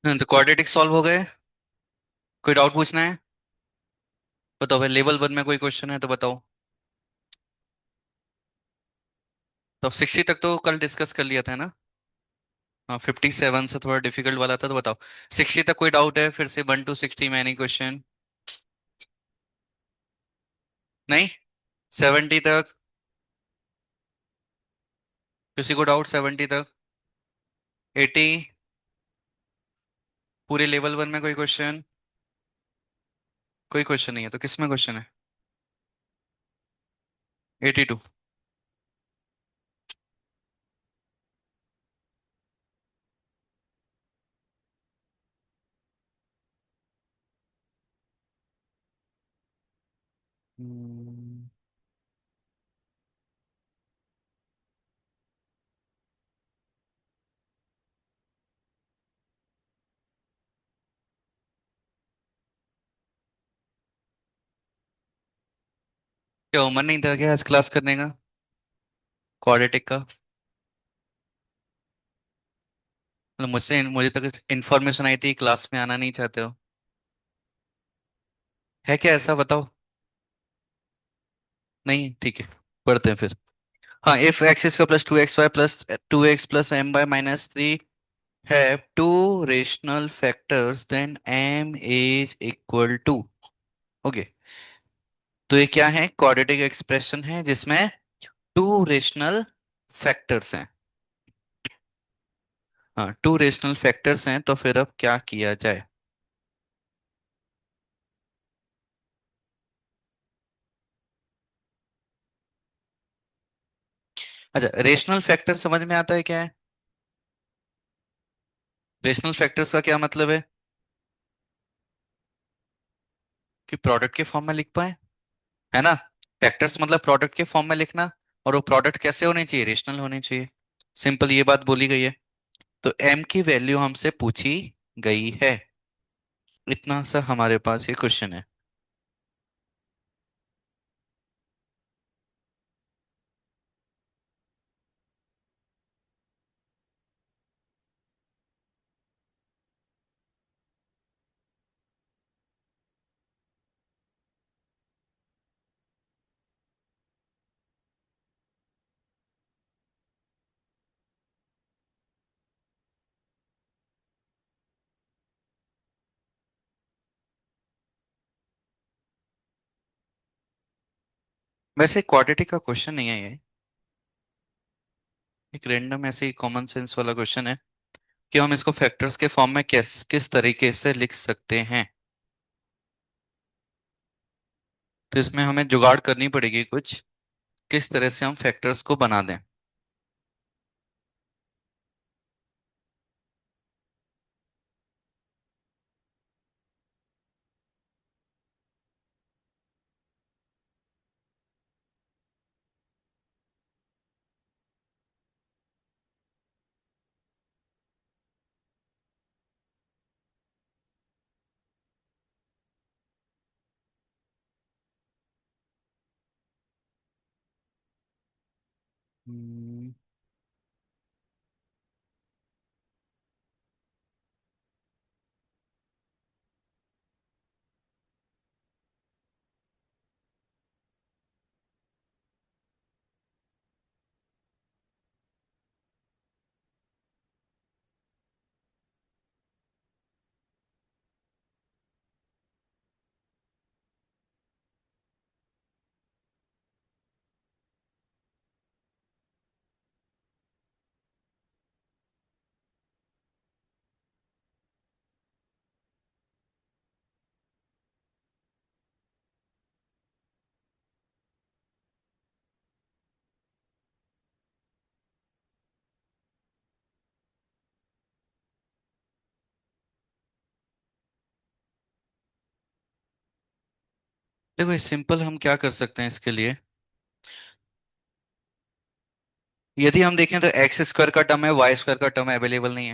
तो quadratic solve हो गए। कोई डाउट पूछना है? बताओ भाई, लेवल वन में कोई क्वेश्चन है तो बताओ। तो 60 तक तो कल डिस्कस कर लिया था ना। हाँ, 57 से थोड़ा डिफिकल्ट वाला था, तो बताओ। 60 तक कोई डाउट है फिर से? 1 to 60 में एनी क्वेश्चन? नहीं। 70 तक? किसी को डाउट 70 तक? 80? पूरे लेवल वन में कोई क्वेश्चन? कोई क्वेश्चन नहीं है तो किस में क्वेश्चन है? 82? हम्म, क्या मन नहीं था क्या आज क्लास करने का? क्वाड्रेटिक का? मतलब मुझे तक इन्फॉर्मेशन आई थी क्लास में आना नहीं चाहते हो। है क्या ऐसा, बताओ। नहीं, ठीक है। पढ़ते हैं फिर। हाँ, if x square plus 2xy plus 2x plus m/-3 have two rational factors then m is equal to। Okay. तो ये क्या है? क्वाड्रेटिक एक्सप्रेशन है जिसमें टू रेशनल फैक्टर्स हैं। हाँ, टू रेशनल फैक्टर्स हैं, तो फिर अब क्या किया जाए? अच्छा, रेशनल फैक्टर समझ में आता है क्या है? रेशनल फैक्टर्स का क्या मतलब कि प्रोडक्ट के फॉर्म में लिख पाए, है ना। फैक्टर्स मतलब प्रोडक्ट के फॉर्म में लिखना। और वो प्रोडक्ट कैसे होने चाहिए? रेशनल होने चाहिए। सिंपल, ये बात बोली गई है। तो m की वैल्यू हमसे पूछी गई है। इतना सा हमारे पास ये क्वेश्चन है। वैसे क्वाड्रेटिक का क्वेश्चन नहीं है ये। एक रैंडम ऐसे ही कॉमन सेंस वाला क्वेश्चन है कि हम इसको फैक्टर्स के फॉर्म में किस तरीके से लिख सकते हैं। तो इसमें हमें जुगाड़ करनी पड़ेगी कुछ, किस तरह से हम फैक्टर्स को बना दें। हम्म, देखो, सिंपल हम क्या कर सकते हैं इसके लिए। यदि हम देखें तो एक्स स्क्वायर का टर्म है, वाई स्क्वायर का टर्म अवेलेबल नहीं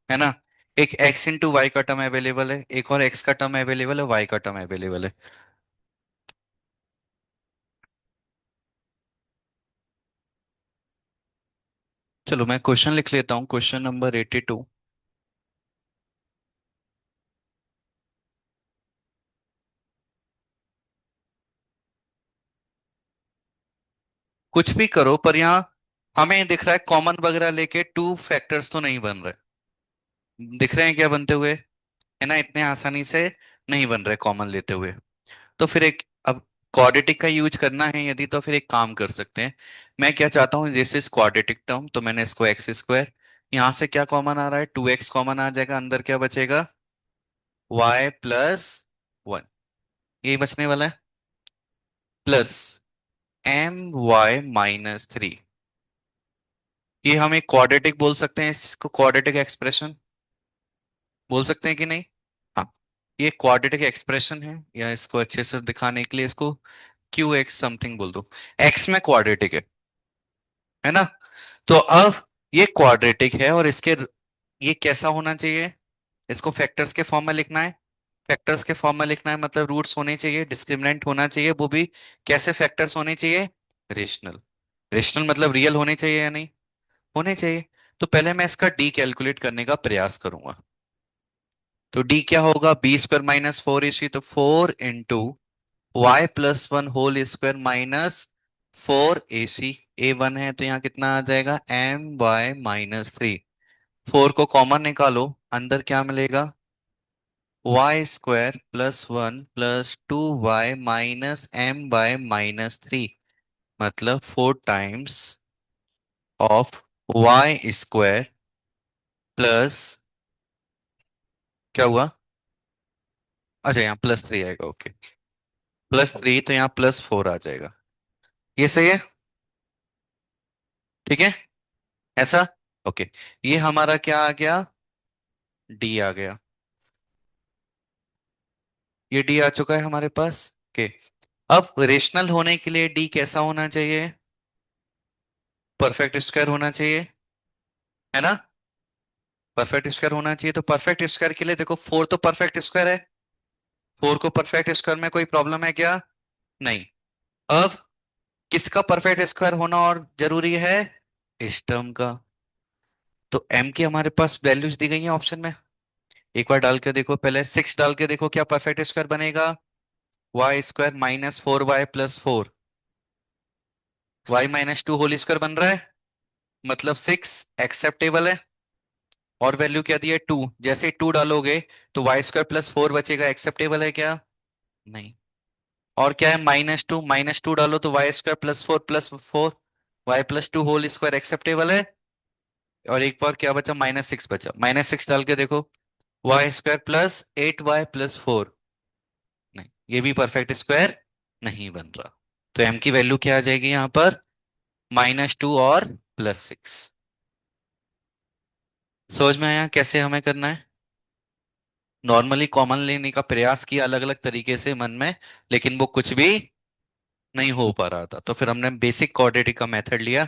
है ना। एक एक्स इंटू वाई का टर्म अवेलेबल है, एक और एक्स का टर्म अवेलेबल है, वाई का टर्म अवेलेबल है। चलो मैं क्वेश्चन लिख लेता हूँ, क्वेश्चन नंबर 82। कुछ भी करो पर यहाँ हमें दिख रहा है कॉमन वगैरह लेके टू फैक्टर्स तो नहीं बन रहे। दिख रहे हैं क्या बनते हुए? है ना, इतने आसानी से नहीं बन रहे कॉमन लेते हुए। तो फिर एक अब क्वाड्रेटिक का यूज करना है यदि, तो फिर एक काम कर सकते हैं। मैं क्या चाहता हूँ, दिस इज क्वाड्रेटिक टर्म, तो मैंने इसको एक्स स्क्वायर, यहाँ से क्या कॉमन आ रहा है, 2x कॉमन आ जाएगा, अंदर क्या बचेगा, y+1, यही बचने वाला है, प्लस my-3। ये हम एक क्वाड्रेटिक बोल सकते हैं, इसको क्वाड्रेटिक एक्सप्रेशन बोल सकते हैं कि नहीं? हाँ, ये क्वाड्रेटिक एक्सप्रेशन है, या इसको अच्छे से दिखाने के लिए इसको QX समथिंग बोल दो। एक्स में क्वाड्रेटिक है ना? तो अब ये क्वाड्रेटिक है और इसके ये कैसा होना चाहिए, इसको फैक्टर्स के फॉर्म में लिखना है। फैक्टर्स के फॉर्म में लिखना है मतलब रूट्स होने चाहिए, डिस्क्रिमिनेंट होना चाहिए, वो भी कैसे फैक्टर्स होने चाहिए, रेशनल। रेशनल मतलब रियल होने चाहिए या नहीं, होने चाहिए। तो पहले मैं इसका डी कैलकुलेट करने का प्रयास करूंगा। तो डी क्या होगा, b² - 4 इसी, तो 4 × y+1 whole square -4 AC। A1 है तो यहाँ कितना आ जाएगा, my-3। 4 को कॉमन निकालो, अंदर क्या मिलेगा, y² + 1 + 2y -m/-3, मतलब 4 टाइम्स ऑफ y² प्लस, क्या हुआ, अच्छा यहाँ +3 आएगा, ओके, +3, तो यहाँ +4 आ जाएगा। ये सही है, ठीक है, ऐसा, ओके। ये हमारा क्या आ गया, डी आ गया, ये डी आ चुका है हमारे पास, ओके। अब रेशनल होने के लिए डी कैसा होना चाहिए, परफेक्ट स्क्वायर होना चाहिए, है ना, परफेक्ट स्क्वायर होना चाहिए। तो परफेक्ट स्क्वायर के लिए देखो, 4 तो परफेक्ट स्क्वायर है, 4 को परफेक्ट स्क्वायर में कोई प्रॉब्लम है क्या, नहीं। अब किसका परफेक्ट स्क्वायर होना और जरूरी है, इस टर्म का। तो एम की हमारे पास वैल्यूज दी गई हैं ऑप्शन में, एक बार डाल के देखो, पहले 6 डाल के देखो क्या परफेक्ट स्क्वायर बनेगा, y² -4y+4, y-2 whole square बन रहा है, मतलब 6 एक्सेप्टेबल है। और वैल्यू क्या दी है, 2, जैसे ही 2 डालोगे तो y² + 4 बचेगा, एक्सेप्टेबल है क्या, नहीं। और क्या है, -2 डालो तो y² + 4 + 4, y+2 whole square acceptable है। और एक बार क्या बचा, -6 बचा, -6 डाल के देखो, y² +8y+4, नहीं, ये भी परफेक्ट स्क्वायर नहीं बन रहा। तो m की वैल्यू क्या आ जाएगी यहाँ पर, -2 और +6। समझ में आया कैसे हमें करना है? नॉर्मली कॉमन लेने का प्रयास किया अलग अलग तरीके से मन में, लेकिन वो कुछ भी नहीं हो पा रहा था। तो फिर हमने बेसिक क्वाड्रेटिक का मेथड लिया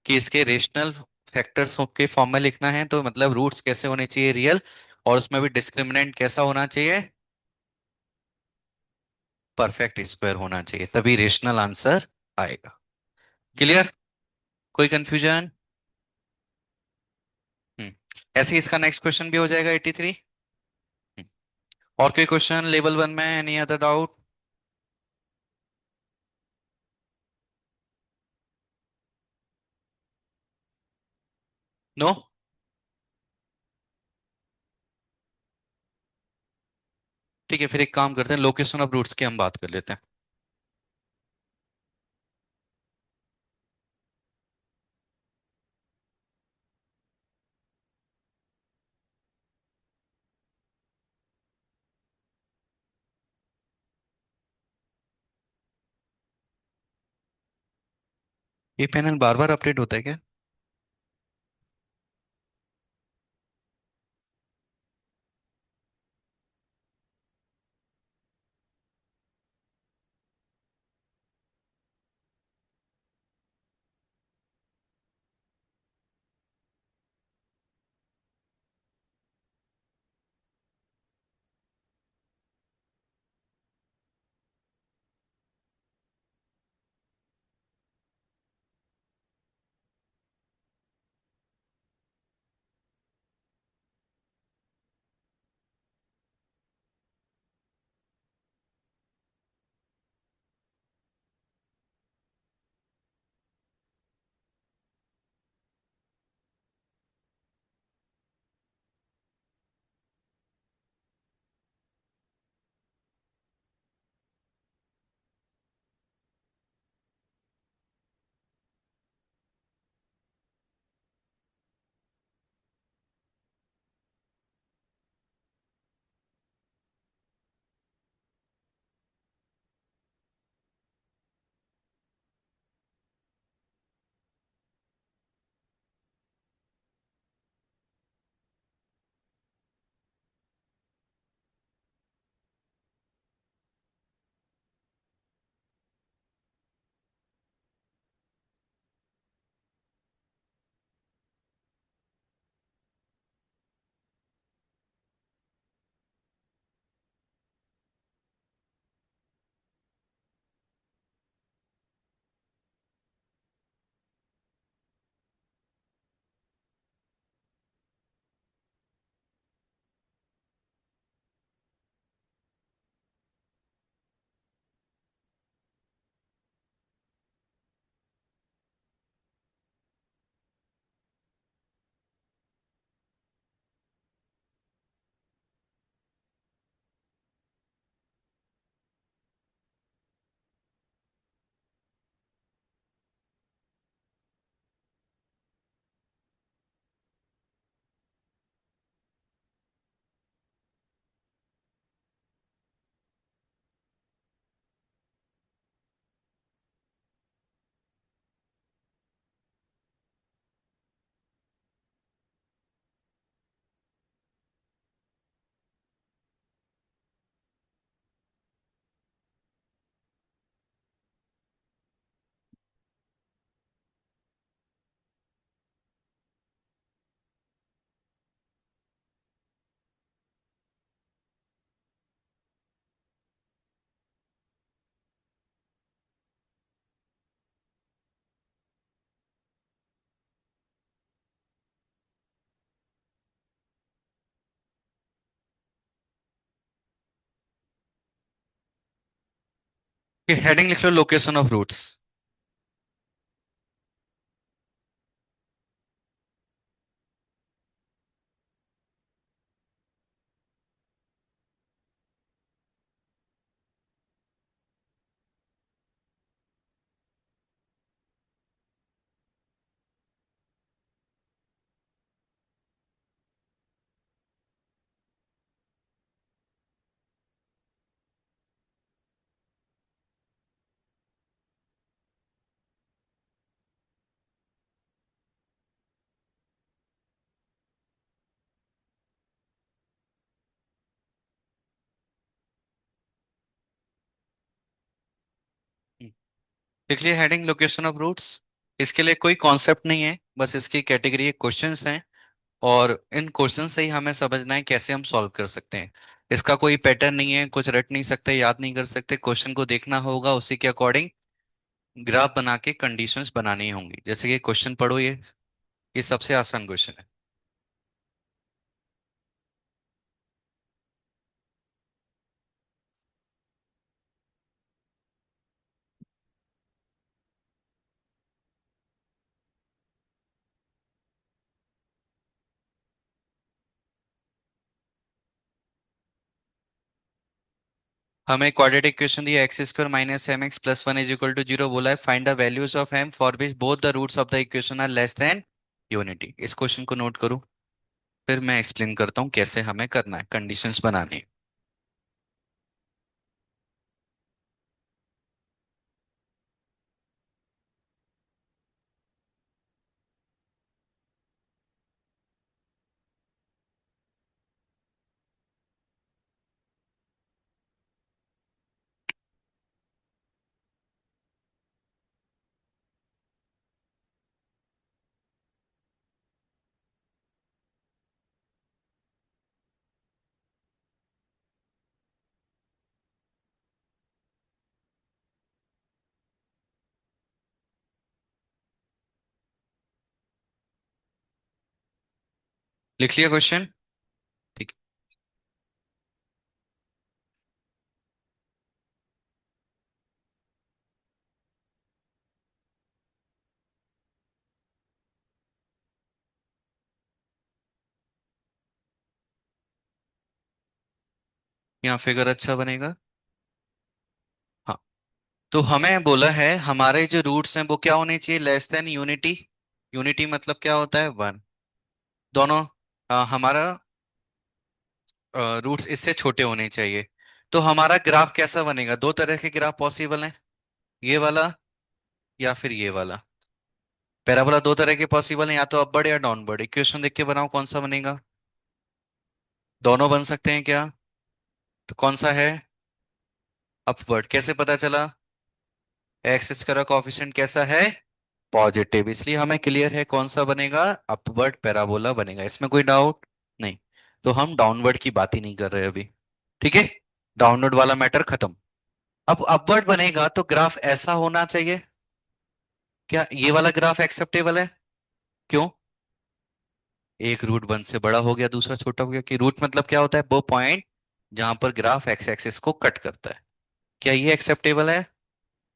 कि इसके रेशनल फैक्टर्स के फॉर्म में लिखना है, तो मतलब रूट्स कैसे होने चाहिए, रियल, और उसमें भी डिस्क्रिमिनेंट कैसा होना चाहिए, परफेक्ट स्क्वायर होना चाहिए, तभी रेशनल आंसर आएगा। क्लियर, कोई कंफ्यूजन? हम्म, ऐसे ही इसका नेक्स्ट क्वेश्चन भी हो जाएगा 83। और कोई क्वेश्चन लेवल 1 में, एनी अदर डाउट? नो, ठीक है, फिर एक काम करते हैं, लोकेशन ऑफ रूट्स की हम बात कर लेते हैं। ये पैनल बार बार अपडेट होता है क्या? हेडिंग लिख लो, लोकेशन ऑफ रूट्स। लिख लिया हेडिंग लोकेशन ऑफ रूट्स। इसके लिए कोई कॉन्सेप्ट नहीं है, बस इसकी कैटेगरी क्वेश्चंस हैं, और इन क्वेश्चन से ही हमें समझना है कैसे हम सॉल्व कर सकते हैं। इसका कोई पैटर्न नहीं है, कुछ रट नहीं सकते, याद नहीं कर सकते, क्वेश्चन को देखना होगा, उसी के अकॉर्डिंग ग्राफ बना के कंडीशंस बनानी होंगी। जैसे कि क्वेश्चन पढ़ो, ये सबसे आसान क्वेश्चन है। हमें क्वाड्रेटिक इक्वेशन दिया, X square minus M x plus one is equal to zero, बोला है find the values of M for which both the roots of the equation are less than unity. इस question को note करो, फिर मैं explain करता हूँ कैसे हमें करना है, कंडीशंस बनानी है। लिख लिया क्वेश्चन? ठीक है। यहाँ फिगर अच्छा बनेगा। हाँ, तो हमें बोला है हमारे जो रूट्स हैं वो क्या होने चाहिए, लेस देन यूनिटी। यूनिटी मतलब क्या होता है, वन। दोनों हमारा रूट्स इससे छोटे होने चाहिए। तो हमारा ग्राफ कैसा बनेगा, दो तरह के ग्राफ पॉसिबल हैं, ये वाला या फिर ये वाला। पैराबोला दो तरह के पॉसिबल हैं, या तो अपवर्ड या डाउनवर्ड। इक्वेशन देख के बनाओ कौन सा बनेगा। दोनों बन सकते हैं क्या? तो कौन सा है? अपवर्ड। कैसे पता चला? एक्स स्क्वायर का कोएफिशिएंट कैसा है, पॉजिटिव, इसलिए हमें क्लियर है कौन सा बनेगा, अपवर्ड पैराबोला बनेगा, इसमें कोई डाउट नहीं। तो हम डाउनवर्ड की बात ही नहीं कर रहे अभी। ठीक है, डाउनवर्ड वाला मैटर खत्म। अब अपवर्ड बनेगा तो ग्राफ ऐसा होना चाहिए। क्या ये वाला ग्राफ एक्सेप्टेबल है? क्यों? एक रूट वन से बड़ा हो गया, दूसरा छोटा हो गया। कि रूट मतलब क्या होता है, वो पॉइंट जहां पर ग्राफ एक्स एक्सिस को कट करता है। क्या ये एक्सेप्टेबल है?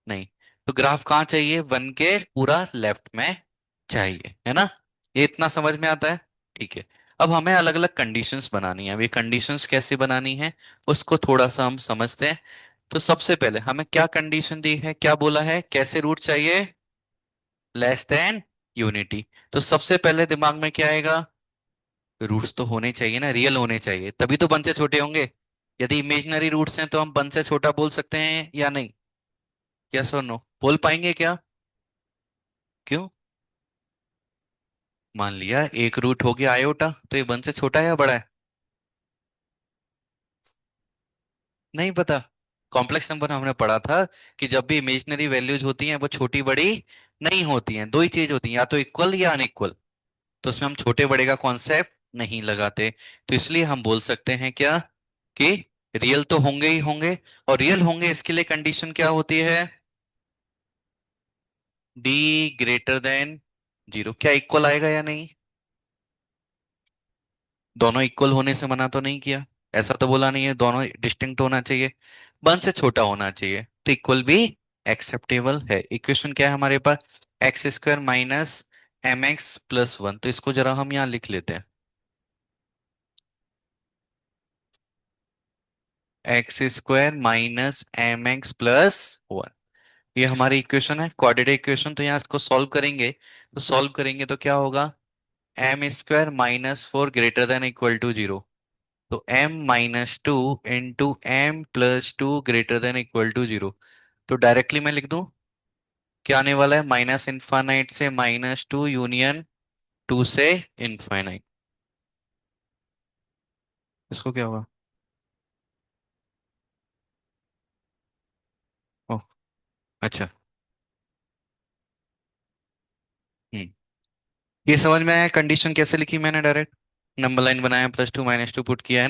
नहीं। तो ग्राफ कहाँ चाहिए, वन के पूरा लेफ्ट में चाहिए, है ना? ये इतना समझ में आता है? ठीक है। अब हमें अलग अलग कंडीशंस बनानी है। अब ये कंडीशंस कैसे बनानी है उसको थोड़ा सा हम समझते हैं। तो सबसे पहले हमें क्या कंडीशन दी है, क्या बोला है, कैसे रूट चाहिए, लेस देन यूनिटी। तो सबसे पहले दिमाग में क्या आएगा, रूट्स तो होने चाहिए ना, रियल होने चाहिए, तभी तो वन से छोटे होंगे। यदि इमेजिनरी रूट्स हैं तो हम वन से छोटा बोल सकते हैं या नहीं? यस और नो बोल पाएंगे क्या? क्यों? मान लिया एक रूट हो गया आयोटा, तो ये वन से छोटा है या बड़ा है? नहीं पता। कॉम्प्लेक्स नंबर हमने पढ़ा था कि जब भी इमेजिनरी वैल्यूज होती हैं वो छोटी बड़ी नहीं होती हैं, दो ही चीज होती हैं, या तो इक्वल या अनइक्वल। तो उसमें हम छोटे बड़े का कॉन्सेप्ट नहीं लगाते। तो इसलिए हम बोल सकते हैं क्या, कि रियल तो होंगे ही होंगे। और रियल होंगे इसके लिए कंडीशन क्या होती है, डी ग्रेटर देन जीरो। क्या इक्वल आएगा या नहीं? दोनों इक्वल होने से मना तो नहीं किया, ऐसा तो बोला नहीं है, दोनों डिस्टिंक्ट होना चाहिए। वन से छोटा होना चाहिए, तो इक्वल भी एक्सेप्टेबल है। इक्वेशन क्या है हमारे पास, x square minus M x plus one, तो इसको जरा हम यहाँ लिख लेते हैं। X square minus M x plus one, ये हमारी इक्वेशन है, क्वाड्रेटिक इक्वेशन। तो यहाँ इसको सॉल्व करेंगे, तो सॉल्व करेंगे तो क्या होगा, m square minus four greater than equal to zero, तो m minus two into m plus two greater than equal to zero. तो डायरेक्टली मैं लिख दूं, क्या आने वाला है, माइनस इनफाइनाइट से माइनस टू यूनियन टू से इनफाइनाइट। इसको क्या होगा, ओह अच्छा। हम्म, ये समझ में आया, कंडीशन कैसे लिखी मैंने, डायरेक्ट नंबर लाइन बनाया, plus two minus two put किया है ना।